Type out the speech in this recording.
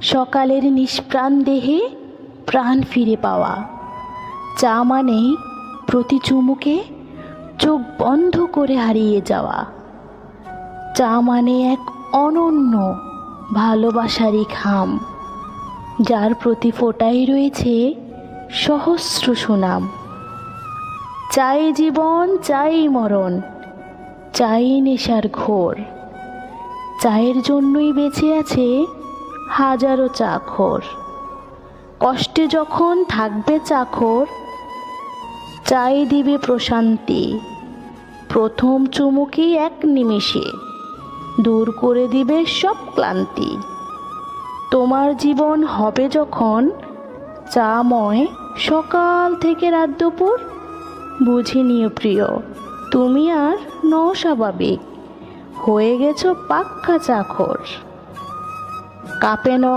সকালের নিষ্প্রাণ দেহে প্রাণ ফিরে পাওয়া। চা মানেই প্রতি চুমুকে চোখ বন্ধ করে হারিয়ে যাওয়া। চা মানে এক অনন্য ভালোবাসারই খাম, যার প্রতি ফোঁটায় রয়েছে সহস্র সুনাম। চাই জীবন, চাই মরণ, চাই নেশার ঘোর। চায়ের জন্যই বেঁচে আছে হাজারো চাখর। কষ্টে যখন থাকবে চাখর, চাই দিবে প্রশান্তি। প্রথম চুমুকেই এক নিমেষে দূর করে দিবে সব ক্লান্তি। তোমার জীবন হবে যখন চাময় সকাল থেকে রাত দুপুর, বুঝে নিও প্রিয়, তুমি আর নও স্বাভাবিক, হয়ে গেছো পাক্কা চাখর। কাপে